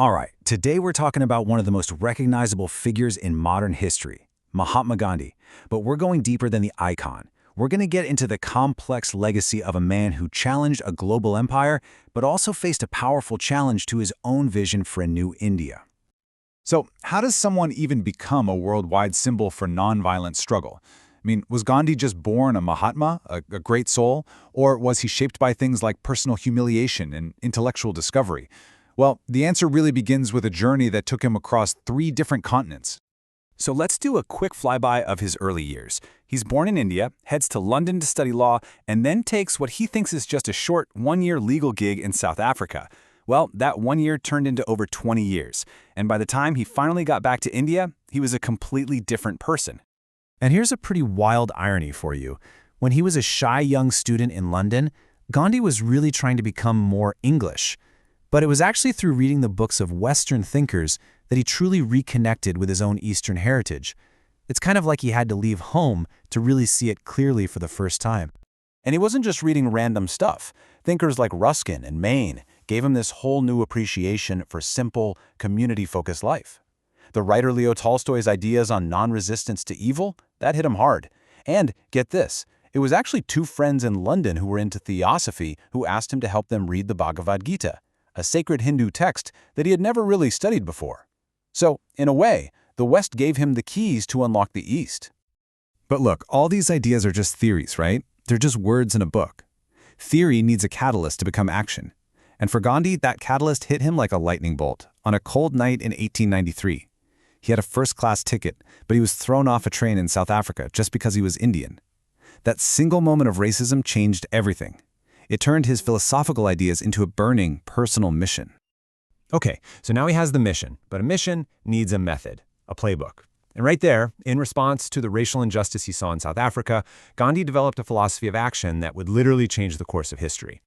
All right, today we're talking about one of the most recognizable figures in modern history, Mahatma Gandhi. But we're going deeper than the icon. We're going to get into the complex legacy of a man who challenged a global empire, but also faced a powerful challenge to his own vision for a new India. So, how does someone even become a worldwide symbol for nonviolent struggle? I mean, was Gandhi just born a Mahatma, a great soul, or was he shaped by things like personal humiliation and intellectual discovery? Well, the answer really begins with a journey that took him across 3 different continents. So let's do a quick flyby of his early years. He's born in India, heads to London to study law, and then takes what he thinks is just a short 1-year legal gig in South Africa. Well, that 1 year turned into over 20 years, and by the time he finally got back to India, he was a completely different person. And here's a pretty wild irony for you. When he was a shy young student in London, Gandhi was really trying to become more English. But it was actually through reading the books of Western thinkers that he truly reconnected with his own Eastern heritage. It's kind of like he had to leave home to really see it clearly for the first time. And he wasn't just reading random stuff. Thinkers like Ruskin and Maine gave him this whole new appreciation for simple, community-focused life. The writer Leo Tolstoy's ideas on non-resistance to evil, that hit him hard. And, get this, it was actually 2 friends in London who were into theosophy who asked him to help them read the Bhagavad Gita, a sacred Hindu text that he had never really studied before. So, in a way, the West gave him the keys to unlock the East. But look, all these ideas are just theories, right? They're just words in a book. Theory needs a catalyst to become action. And for Gandhi, that catalyst hit him like a lightning bolt on a cold night in 1893. He had a first-class ticket, but he was thrown off a train in South Africa just because he was Indian. That single moment of racism changed everything. It turned his philosophical ideas into a burning, personal mission. Okay, so now he has the mission, but a mission needs a method, a playbook. And right there, in response to the racial injustice he saw in South Africa, Gandhi developed a philosophy of action that would literally change the course of history.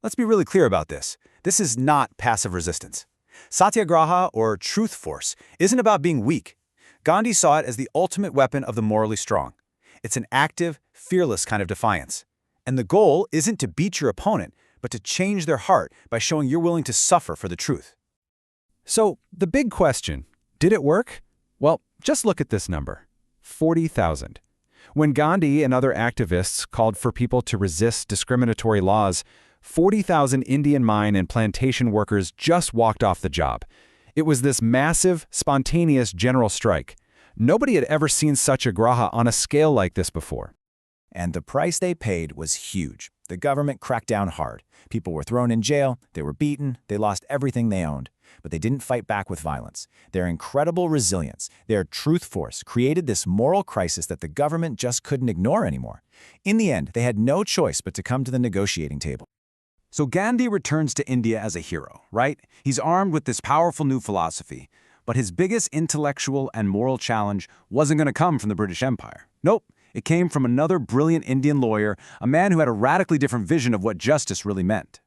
Let's be really clear about this. This is not passive resistance. Satyagraha, or truth force, isn't about being weak. Gandhi saw it as the ultimate weapon of the morally strong. It's an active, fearless kind of defiance. And the goal isn't to beat your opponent, but to change their heart by showing you're willing to suffer for the truth. So, the big question, did it work? Well, just look at this number, 40,000. When Gandhi and other activists called for people to resist discriminatory laws, 40,000 Indian mine and plantation workers just walked off the job. It was this massive, spontaneous general strike. Nobody had ever seen satyagraha on a scale like this before. And the price they paid was huge. The government cracked down hard. People were thrown in jail, they were beaten, they lost everything they owned. But they didn't fight back with violence. Their incredible resilience, their truth force, created this moral crisis that the government just couldn't ignore anymore. In the end, they had no choice but to come to the negotiating table. So Gandhi returns to India as a hero, right? He's armed with this powerful new philosophy. But his biggest intellectual and moral challenge wasn't going to come from the British Empire. Nope. It came from another brilliant Indian lawyer, a man who had a radically different vision of what justice really meant.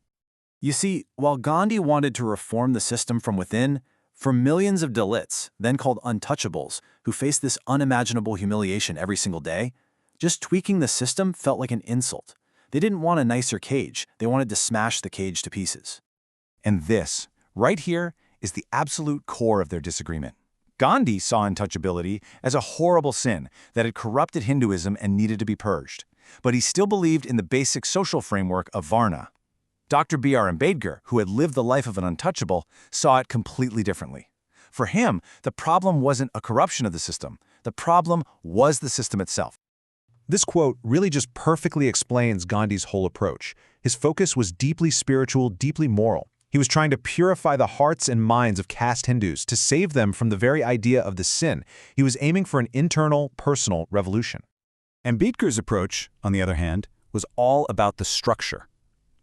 You see, while Gandhi wanted to reform the system from within, for millions of Dalits, then called untouchables, who faced this unimaginable humiliation every single day, just tweaking the system felt like an insult. They didn't want a nicer cage, they wanted to smash the cage to pieces. And this, right here, is the absolute core of their disagreement. Gandhi saw untouchability as a horrible sin that had corrupted Hinduism and needed to be purged. But he still believed in the basic social framework of Varna. Dr. B.R. Ambedkar, who had lived the life of an untouchable, saw it completely differently. For him, the problem wasn't a corruption of the system. The problem was the system itself. This quote really just perfectly explains Gandhi's whole approach. His focus was deeply spiritual, deeply moral. He was trying to purify the hearts and minds of caste Hindus to save them from the very idea of the sin. He was aiming for an internal, personal revolution. Ambedkar's approach, on the other hand, was all about the structure.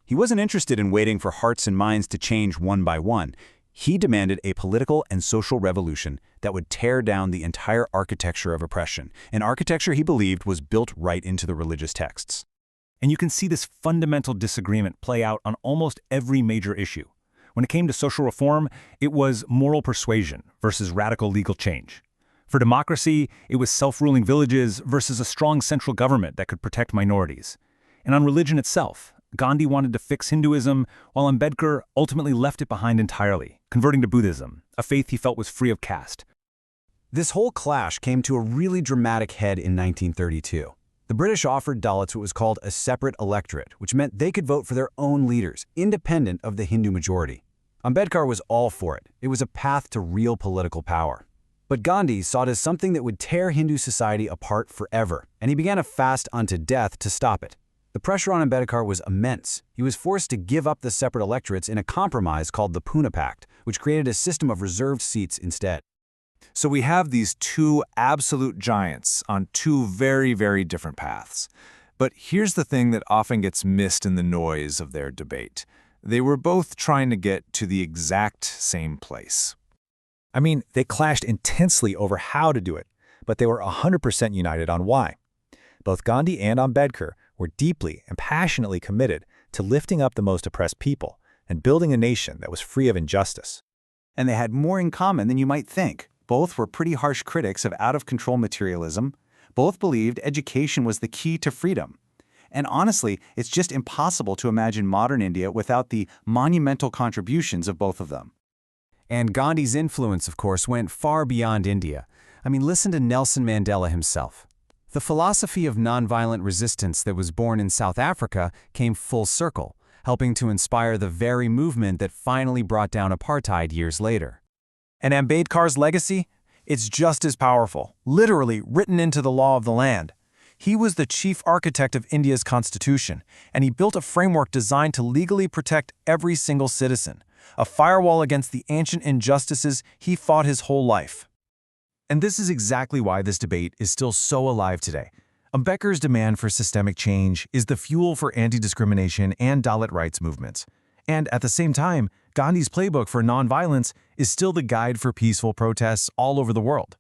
He wasn't interested in waiting for hearts and minds to change one by one. He demanded a political and social revolution that would tear down the entire architecture of oppression, an architecture he believed was built right into the religious texts. And you can see this fundamental disagreement play out on almost every major issue. When it came to social reform, it was moral persuasion versus radical legal change. For democracy, it was self-ruling villages versus a strong central government that could protect minorities. And on religion itself, Gandhi wanted to fix Hinduism, while Ambedkar ultimately left it behind entirely, converting to Buddhism, a faith he felt was free of caste. This whole clash came to a really dramatic head in 1932. The British offered Dalits what was called a separate electorate, which meant they could vote for their own leaders, independent of the Hindu majority. Ambedkar was all for it. It was a path to real political power. But Gandhi saw it as something that would tear Hindu society apart forever, and he began a fast unto death to stop it. The pressure on Ambedkar was immense. He was forced to give up the separate electorates in a compromise called the Pune Pact, which created a system of reserved seats instead. So we have these two absolute giants on two very, very different paths. But here's the thing that often gets missed in the noise of their debate. They were both trying to get to the exact same place. I mean, they clashed intensely over how to do it, but they were 100% united on why. Both Gandhi and Ambedkar were deeply and passionately committed to lifting up the most oppressed people and building a nation that was free of injustice. And they had more in common than you might think. Both were pretty harsh critics of out-of-control materialism. Both believed education was the key to freedom. And honestly, it's just impossible to imagine modern India without the monumental contributions of both of them. And Gandhi's influence, of course, went far beyond India. I mean, listen to Nelson Mandela himself. The philosophy of nonviolent resistance that was born in South Africa came full circle, helping to inspire the very movement that finally brought down apartheid years later. And Ambedkar's legacy? It's just as powerful, literally written into the law of the land. He was the chief architect of India's constitution, and he built a framework designed to legally protect every single citizen, a firewall against the ancient injustices he fought his whole life. And this is exactly why this debate is still so alive today. Ambedkar's demand for systemic change is the fuel for anti-discrimination and Dalit rights movements. And at the same time, Gandhi's playbook for nonviolence is still the guide for peaceful protests all over the world.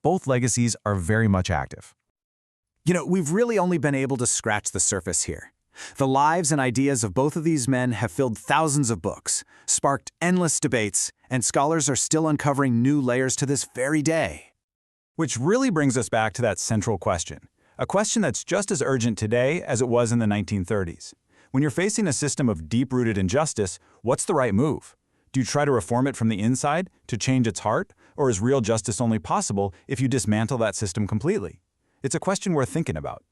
Both legacies are very much active. You know, we've really only been able to scratch the surface here. The lives and ideas of both of these men have filled thousands of books, sparked endless debates, and scholars are still uncovering new layers to this very day. Which really brings us back to that central question, a question that's just as urgent today as it was in the 1930s. When you're facing a system of deep-rooted injustice, what's the right move? Do you try to reform it from the inside to change its heart, or is real justice only possible if you dismantle that system completely? It's a question worth thinking about.